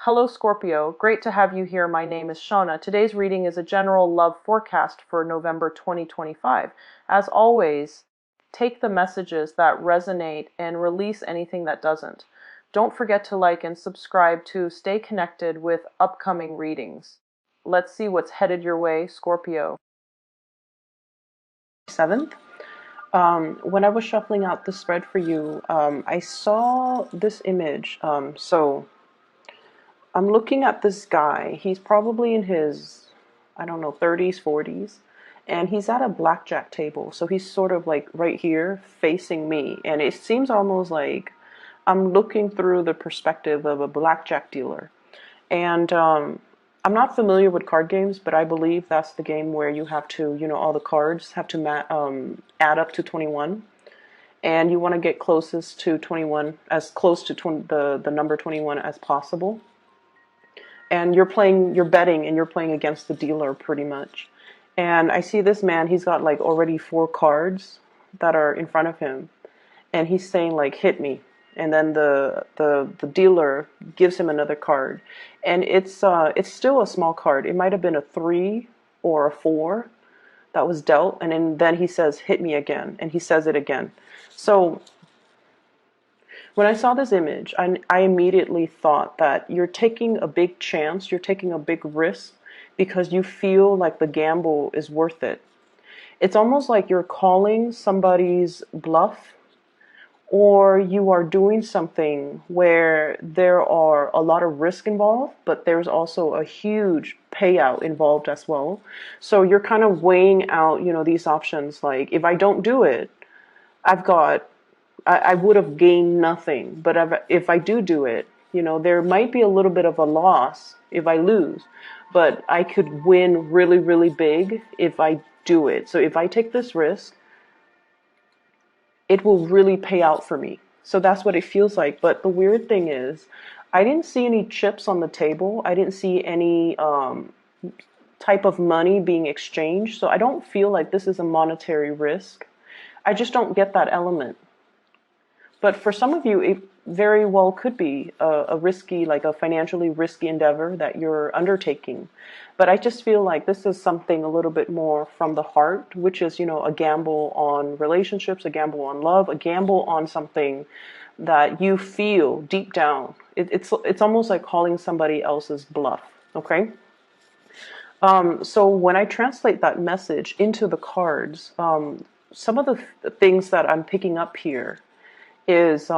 Hello Scorpio, great to have you here. My name is Shauna. Today's reading is a general love forecast for November 2025. As always, take the messages that resonate and release anything that doesn't. Don't forget to like and subscribe to stay connected with upcoming readings. Let's see what's headed your way, Scorpio. 7th. When I was shuffling out the spread for you, I saw this image. So I'm looking at this guy. He's probably in his, I don't know, 30s, 40s. And he's at a blackjack table. So he's sort of like right here facing me. And it seems almost like I'm looking through the perspective of a blackjack dealer. And I'm not familiar with card games, but I believe that's the game where you have to, all the cards have to add up to 21. And you want to get closest to 21, as close to the number 21 as possible. And you're betting, and you're playing against the dealer pretty much. And I see this man, he's got like already 4 cards that are in front of him. And he's saying like, hit me. And then the dealer gives him another card. And it's still a small card. It might have been a 3 or a 4 that was dealt. And then he says, hit me again. And he says it again. So when I saw this image, I immediately thought that you're taking a big chance, you're taking a big risk because you feel like the gamble is worth it. It's almost like you're calling somebody's bluff, or you are doing something where there are a lot of risk involved, but there's also a huge payout involved as well. So you're kind of weighing out, these options. Like, if I don't do it, I would have gained nothing. But if I do it, there might be a little bit of a loss if I lose, but I could win really, really big if I do it. So if I take this risk, it will really pay out for me. So that's what it feels like. But the weird thing is, I didn't see any chips on the table. I didn't see any type of money being exchanged. So I don't feel like this is a monetary risk. I just don't get that element. But for some of you, it very well could be a risky, like a financially risky endeavor that you're undertaking. But I just feel like this is something a little bit more from the heart, which is, a gamble on relationships, a gamble on love, a gamble on something that you feel deep down. It's almost like calling somebody else's bluff, okay? So when I translate that message into the cards, some of the things that I'm picking up here is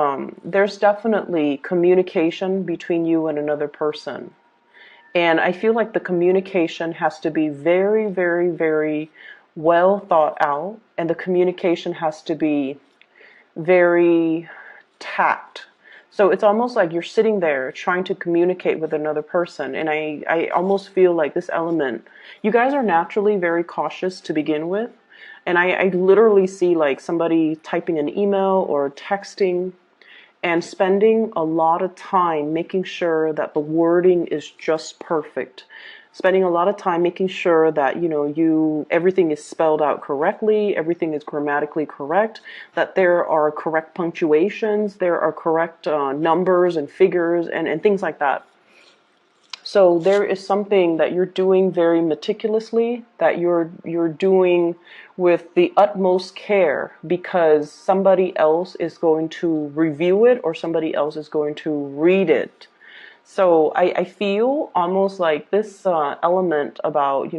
there's definitely communication between you and another person. And I feel like the communication has to be very, very, very well thought out. And the communication has to be very tact. So it's almost like you're sitting there trying to communicate with another person. And I almost feel like this element, you guys are naturally very cautious to begin with. And I literally see like somebody typing an email or texting and spending a lot of time making sure that the wording is just perfect. Spending a lot of time making sure that, everything is spelled out correctly, everything is grammatically correct, that there are correct punctuations, there are correct numbers and figures and things like that. So there is something that you're doing very meticulously, that you're doing with the utmost care, because somebody else is going to review it or somebody else is going to read it. So I feel almost like this element about,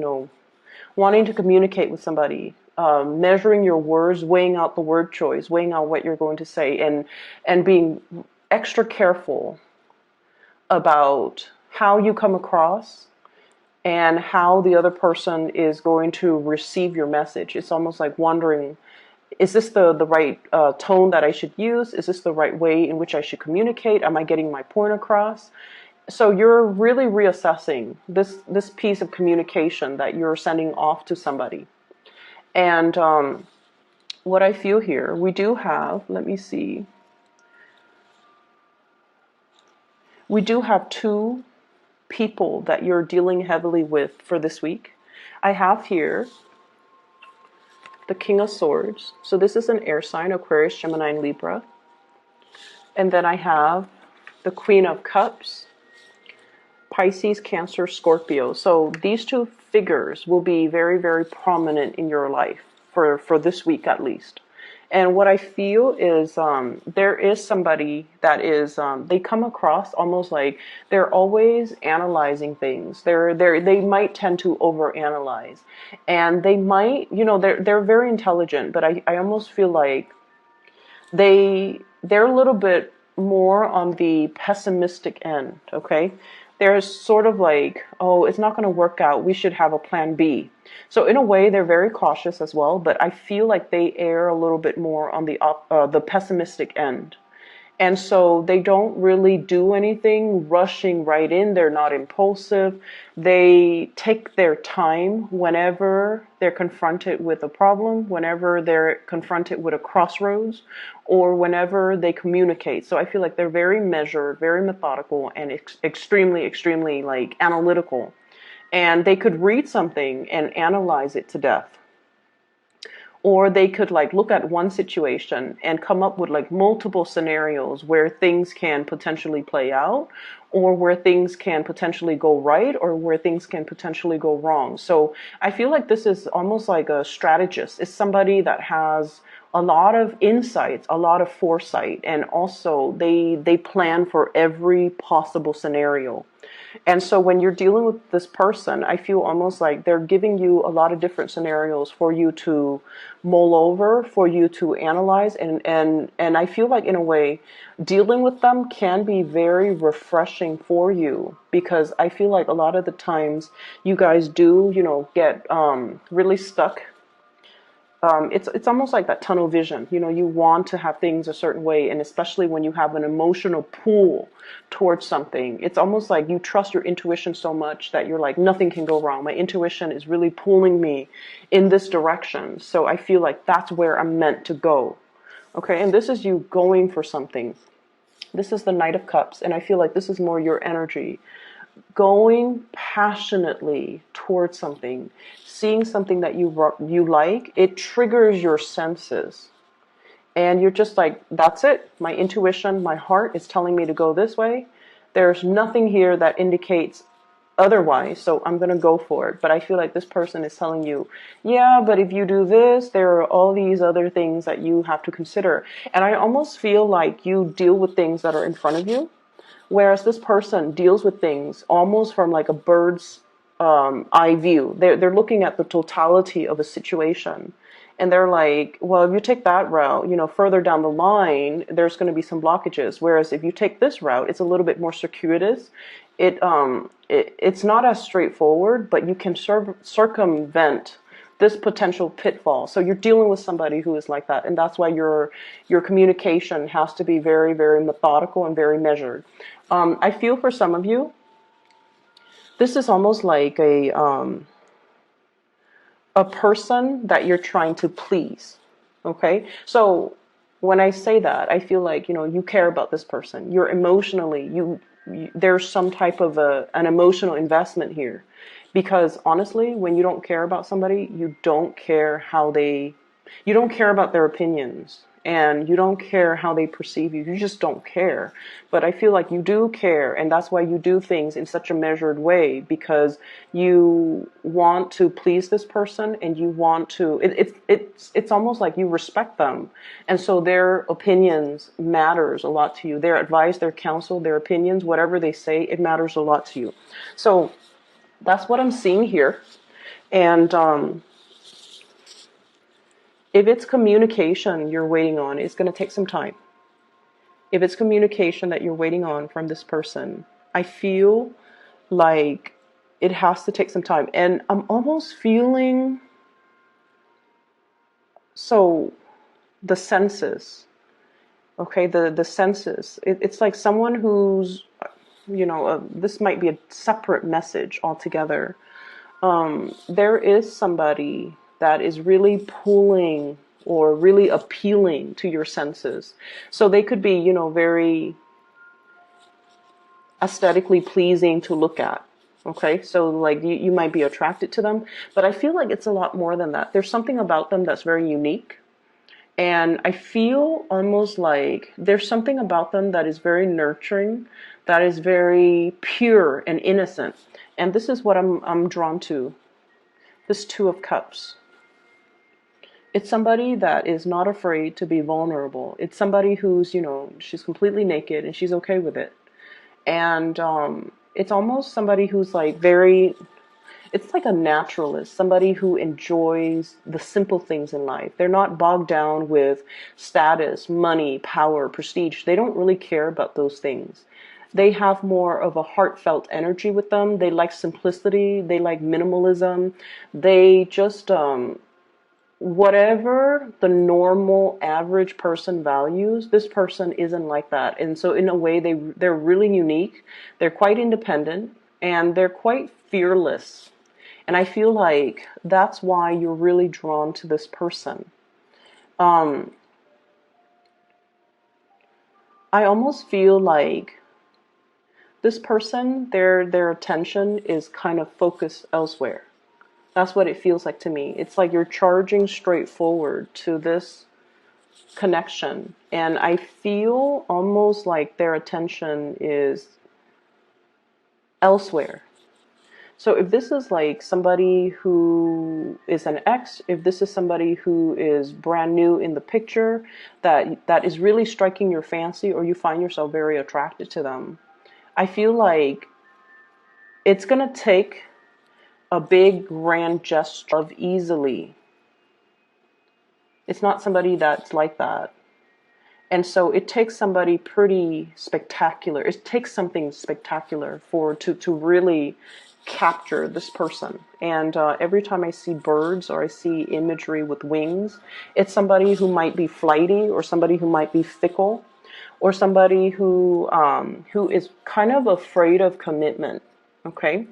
wanting to communicate with somebody, measuring your words, weighing out the word choice, weighing out what you're going to say, and being extra careful about how you come across and how the other person is going to receive your message. It's almost like wondering, is this the right tone that I should use? Is this the right way in which I should communicate? Am I getting my point across? So you're really reassessing this piece of communication that you're sending off to somebody. And what I feel here, we do have, let me see, we do have 2 people that you're dealing heavily with for this week. I have here the King of Swords. So this is an air sign, Aquarius, Gemini, and Libra. And then I have the Queen of Cups, Pisces, Cancer, Scorpio. So these two figures will be very, very prominent in your life for this week at least. And what I feel is there is somebody that is they come across almost like they're always analyzing things. They might tend to overanalyze, and they might, they're very intelligent, but I almost feel like they're a little bit more on the pessimistic end. Okay, they're sort of like, oh, it's not going to work out, we should have a plan B. So in a way they're very cautious as well, but I feel like they err a little bit more on the pessimistic end. And so they don't really do anything rushing right in. They're not impulsive. They take their time whenever they're confronted with a problem, whenever they're confronted with a crossroads, or whenever they communicate. So I feel like they're very measured, very methodical, and extremely, extremely like analytical. And they could read something and analyze it to death. Or they could like look at one situation and come up with like multiple scenarios where things can potentially play out, or where things can potentially go right, or where things can potentially go wrong. So I feel like this is almost like a strategist. It's somebody that has a lot of insights, a lot of foresight, and also they plan for every possible scenario. And so when you're dealing with this person, I feel almost like they're giving you a lot of different scenarios for you to mull over, for you to analyze. And I feel like in a way, dealing with them can be very refreshing for you, because I feel like a lot of the times you guys do, get really stuck. It's almost like that tunnel vision. You want to have things a certain way, and especially when you have an emotional pull towards something, it's almost like you trust your intuition so much that you're like, nothing can go wrong. My intuition is really pulling me in this direction. So I feel like that's where I'm meant to go. Okay, and this is you going for something. This is the Knight of Cups, and I feel like this is more your energy. Going passionately towards something, seeing something that you like, it triggers your senses. And you're just like, that's it. My intuition, my heart is telling me to go this way. There's nothing here that indicates otherwise, so I'm going to go for it. But I feel like this person is telling you, yeah, but if you do this, there are all these other things that you have to consider. And I almost feel like you deal with things that are in front of you, whereas this person deals with things almost from like a bird's eye view. They're looking at the totality of a situation. And they're like, well, if you take that route, further down the line, there's going to be some blockages. Whereas if you take this route, it's a little bit more circuitous. It's not as straightforward, but you can circumvent this potential pitfall. So you're dealing with somebody who is like that, and that's why your communication has to be very, very methodical and very measured. I feel for some of you, this is almost like a person that you're trying to please. Okay, so when I say that, I feel like you care about this person. You're emotionally there's some type of an emotional investment here, because honestly, when you don't care about somebody, you don't care you don't care about their opinions, and you don't care how they perceive you. You just don't care. But I feel like you do care, and that's why you do things in such a measured way, because you want to please this person, and you want to. It's almost like you respect them, and so their opinions matters a lot to you. Their advice, their counsel, their opinions, whatever they say, it matters a lot to you. So that's what I'm seeing here, and if it's communication you're waiting on, it's going to take some time. If it's communication that you're waiting on from this person, I feel like it has to take some time. And I'm almost feeling, so the senses, okay, the senses. It's like someone who's, this might be a separate message altogether. There is somebody that is really pulling or really appealing to your senses. So they could be, very aesthetically pleasing to look at. Okay, so like you might be attracted to them, but I feel like it's a lot more than that. There's something about them that's very unique. And I feel almost like there's something about them that is very nurturing, that is very pure and innocent. And this is what I'm drawn to. This Two of Cups. It's somebody that is not afraid to be vulnerable. It's somebody who's, she's completely naked and she's okay with it. And it's almost somebody who's like it's like a naturalist, somebody who enjoys the simple things in life. They're not bogged down with status, money, power, prestige. They don't really care about those things. They have more of a heartfelt energy with them. They like simplicity. They like minimalism. They just, whatever the normal average person values, this person isn't like that. And so in a way, they're really unique. They're quite independent and they're quite fearless. And I feel like that's why you're really drawn to this person. Um, I almost feel like this person, their attention is kind of focused elsewhere. That's what it feels like to me. It's like you're charging straight forward to this connection. And I feel almost like their attention is elsewhere. So if this is like somebody who is an ex, if this is somebody who is brand new in the picture, that is really striking your fancy, or you find yourself very attracted to them, I feel like it's going to take a big grand gesture of easily. It's not somebody that's like that. And so it takes somebody pretty spectacular. It takes something spectacular to really capture this person. And every time I see birds or I see imagery with wings, it's somebody who might be flighty, or somebody who might be fickle, or somebody who is kind of afraid of commitment. Okay.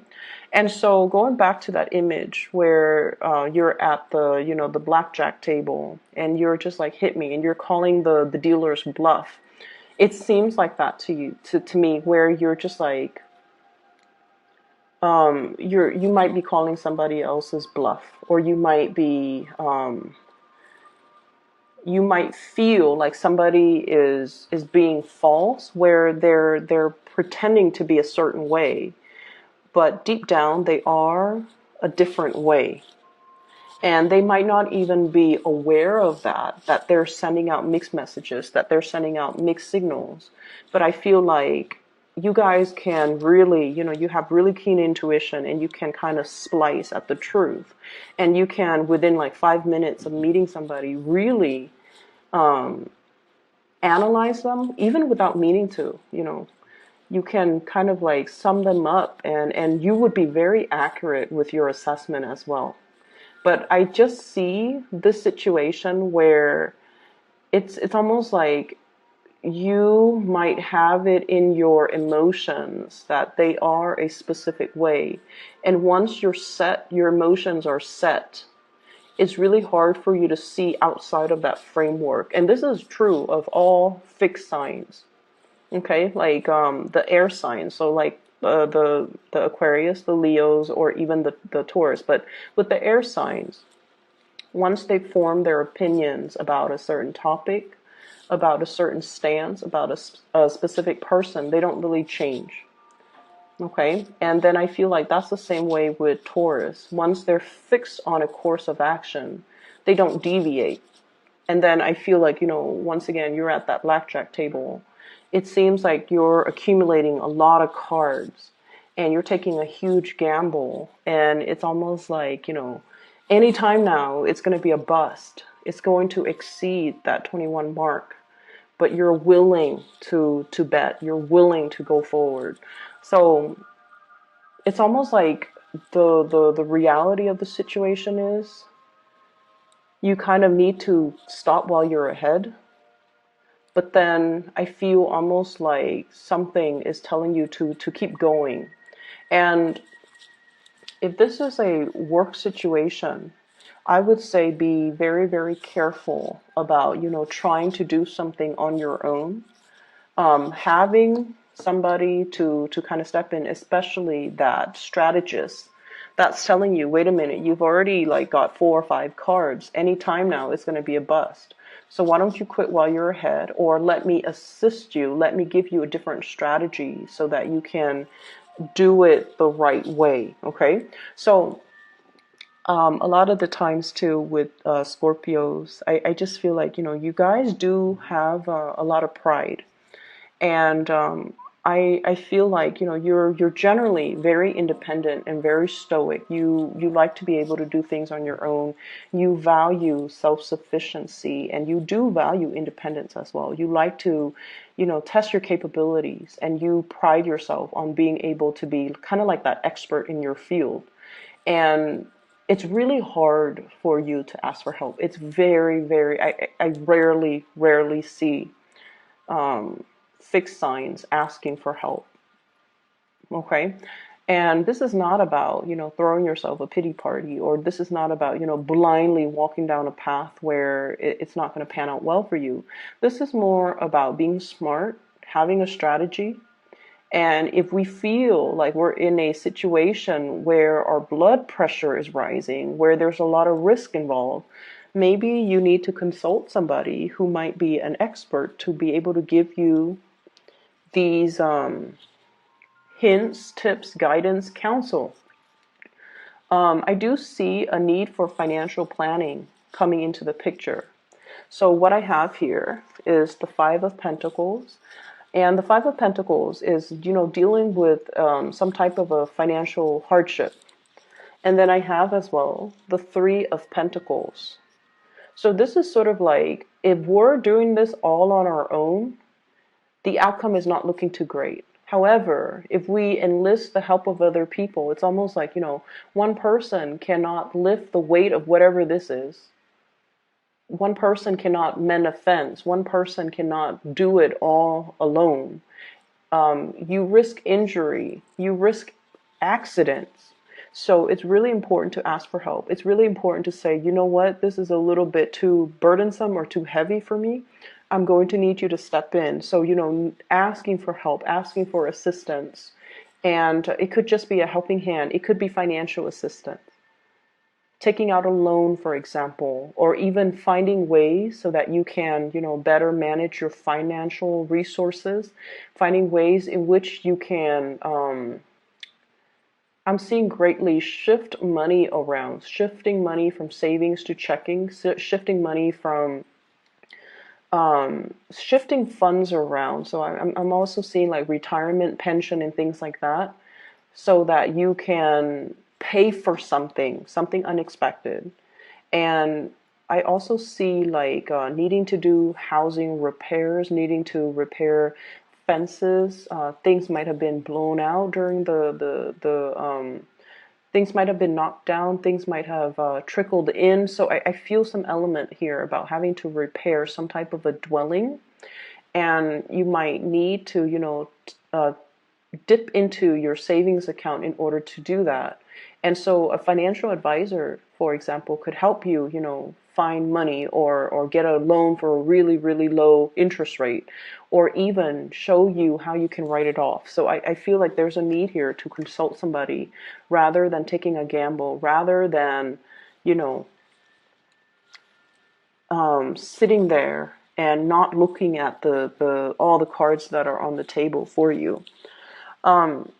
And so going back to that image where you're at the blackjack table and you're just like, hit me, and you're calling the dealer's bluff. It seems like that to you, to me, where you're just like, you might be calling somebody else's bluff, or you might feel like somebody is being false, where they're pretending to be a certain way, but deep down they are a different way. And they might not even be aware of that they're sending out mixed messages, that they're sending out mixed signals. But I feel like you guys can really, you have really keen intuition, and you can kind of splice at the truth. And you can, within like 5 minutes of meeting somebody, really analyze them, even without meaning to, you can kind of like sum them up, and you would be very accurate with your assessment as well. But I just see this situation where it's almost like you might have it in your emotions that they are a specific way. And once you're set, your emotions are set, it's really hard for you to see outside of that framework. And this is true of all fixed signs. Okay, like the air signs, so like the Aquarius, the Leos, or even the Taurus. But with the air signs, once they form their opinions about a certain topic, about a certain stance, about a specific person, they don't really change. Okay, and then I feel like that's the same way with Taurus. Once they're fixed on a course of action, they don't deviate. And then I feel like, once again, you're at that blackjack table. It seems like you're accumulating a lot of cards and you're taking a huge gamble. And it's almost like, anytime now it's going to be a bust. It's going to exceed that 21 mark. But you're willing to bet. You're willing to go forward. So it's almost like the reality of the situation is you kind of need to stop while you're ahead. But then I feel almost like something is telling you to keep going. And if this is a work situation, I would say be very, very careful about, trying to do something on your own. Having somebody to kind of step in, especially that strategist that's telling you, wait a minute, you've already like got 4 or 5 cards. Anytime now it's going to be a bust. So why don't you quit while you're ahead, or let me assist you, let me give you a different strategy so that you can do it the right way. Okay. So a lot of the times too with Scorpios, I just feel like, you guys do have a lot of pride. And I feel like, you're generally very independent and very stoic. You like to be able to do things on your own. You value self-sufficiency, and you do value independence as well. You like to, test your capabilities, and you pride yourself on being able to be kind of like that expert in your field. And it's really hard for you to ask for help. It's very, very, I rarely see fixed signs asking for help. Okay. And this is not about, throwing yourself a pity party, or this is not about, blindly walking down a path where it's not going to pan out well for you. This is more about being smart, having a strategy. And if we feel like we're in a situation where our blood pressure is rising, where there's a lot of risk involved, maybe you need to consult somebody who might be an expert to be able to give you these hints, tips, guidance, counsel. I do see a need for financial planning coming into the picture. So what I have here is the Five of Pentacles. And the Five of Pentacles is, dealing with some type of a financial hardship. And then I have as well the Three of Pentacles. So this is sort of like, if we're doing this all on our own, the outcome is not looking too great. However, if we enlist the help of other people, it's almost like, one person cannot lift the weight of whatever this is. One person cannot mend a fence. One person cannot do it all alone. You risk injury. You risk accidents. So it's really important to ask for help. It's really important to say, you know what, this is a little bit too burdensome or too heavy for me. I'm going to need you to step in. So, asking for help, asking for assistance. And it could just be a helping hand. It could be financial assistance. Taking out a loan, for example, or even finding ways so that you can, better manage your financial resources, finding ways in which you can, I'm seeing greatly shift money around, shifting money from savings to checking, shifting money from shifting funds around. So I'm also seeing like retirement pension and things like that, so that you can pay for something unexpected. And I also see like needing to do housing repairs, needing to repair fences. Things might have been blown out during the things might have been knocked down, things might have trickled in. So I feel some element here about having to repair some type of a dwelling. And you might need to, dip into your savings account in order to do that. And so a financial advisor, for example, could help you, find money, or get a loan for a really, really low interest rate, or even show you how you can write it off. So I feel like there's a need here to consult somebody rather than taking a gamble, rather than, sitting there and not looking at the all the cards that are on the table for you. Um,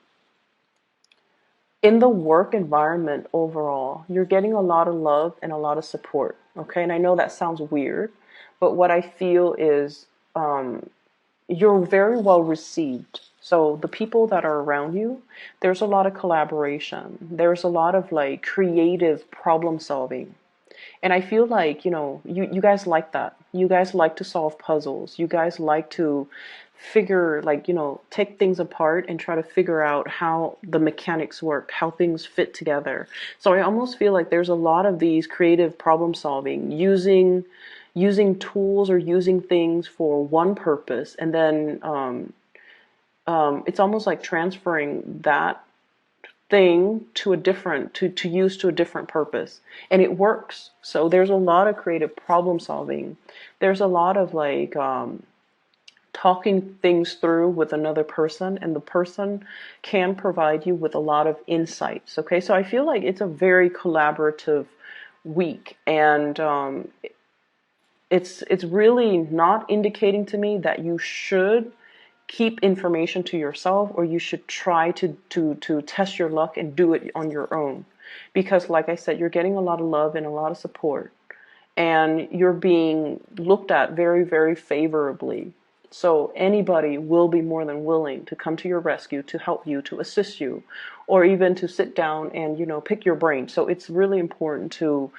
in the work environment overall, you're getting a lot of love and a lot of support. Okay, and I know that sounds weird, but what I feel is you're very well received. So the people that are around you, there's a lot of collaboration. There's a lot of like creative problem solving. And I feel like, you guys like that. You guys like to solve puzzles. You guys like to figure, like, take things apart and try to figure out how the mechanics work, how things fit together. So I almost feel like there's a lot of these creative problem solving, using tools or using things for one purpose, and then it's almost like transferring that thing to a different to use to a different purpose, and it works. So there's a lot of creative problem solving. There's a lot of like talking things through with another person, and the person can provide you with a lot of insights. Okay, so I feel like it's a very collaborative week, and it's really not indicating to me that you should keep information to yourself, or you should try to test your luck and do it on your own. Because like I said, you're getting a lot of love and a lot of support, and you're being looked at very, very favorably. So anybody will be more than willing to come to your rescue, to help you, to assist you, or even to sit down and, pick your brain. So it's really important to,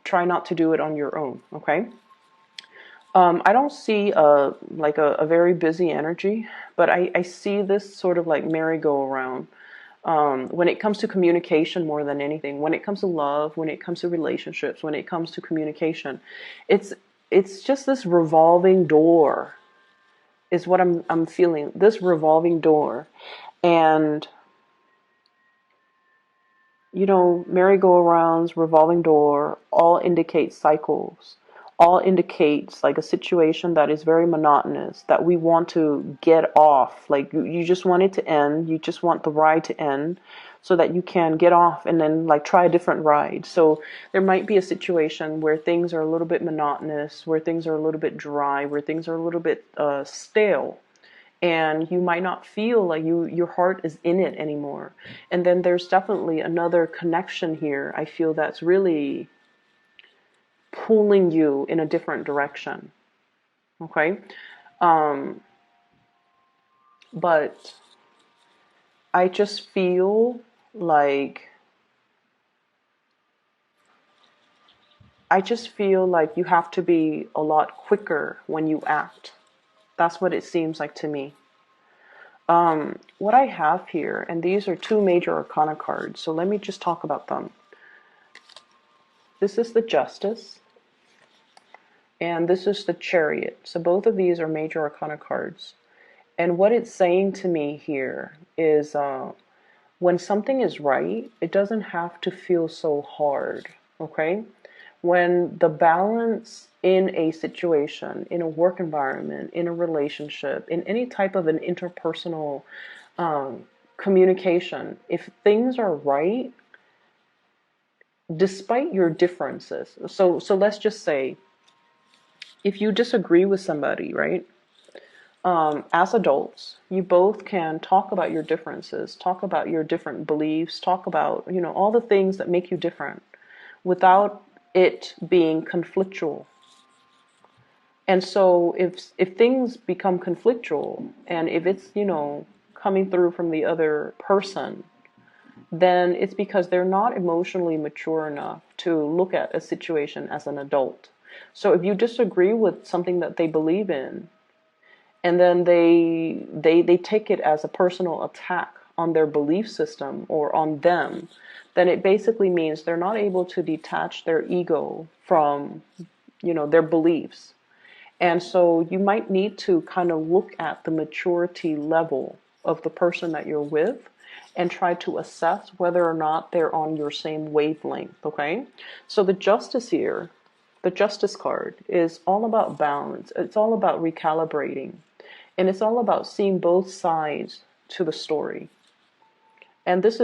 try not to do it on your own, okay? I don't see a very busy energy, but I see this sort of like merry-go-round. When it comes to communication, more than anything, when it comes to love, when it comes to relationships, when it comes to communication, it's it's just this revolving door is what I'm feeling. This revolving door, and merry-go-rounds, revolving door, all indicate cycles. All indicates like a situation that is very monotonous, that we want to get off. Like you just want it to end. You just want the ride to end so that you can get off and then like try a different ride. So there might be a situation where things are a little bit monotonous, where things are a little bit dry, where things are a little bit stale, and you might not feel like your heart is in it anymore. And then there's definitely another connection here, I feel, that's really pulling you in a different direction. Okay. But I just feel like you have to be a lot quicker when you act. That's what it seems like to me. What I have here, and these are two major arcana cards, so let me just talk about them. This is the Justice, and this is the Chariot. So both of these are major arcana cards. And what it's saying to me here is when something is right, it doesn't have to feel so hard, okay? When the balance in a situation, in a work environment, in a relationship, in any type of an interpersonal communication, if things are right, despite your differences. So let's just say, if you disagree with somebody, right? As adults, you both can talk about your differences, talk about your different beliefs, talk about, all the things that make you different without it being conflictual. And so if things become conflictual, and if it's, coming through from the other person, then it's because they're not emotionally mature enough to look at a situation as an adult. So if you disagree with something that they believe in, and then they take it as a personal attack on their belief system or on them, then it basically means they're not able to detach their ego from, their beliefs. And so you might need to kind of look at the maturity level of the person that you're with and try to assess whether or not they're on your same wavelength, okay? So the Justice here, the Justice card, is all about balance. It's all about recalibrating. And it's all about seeing both sides to the story. And this is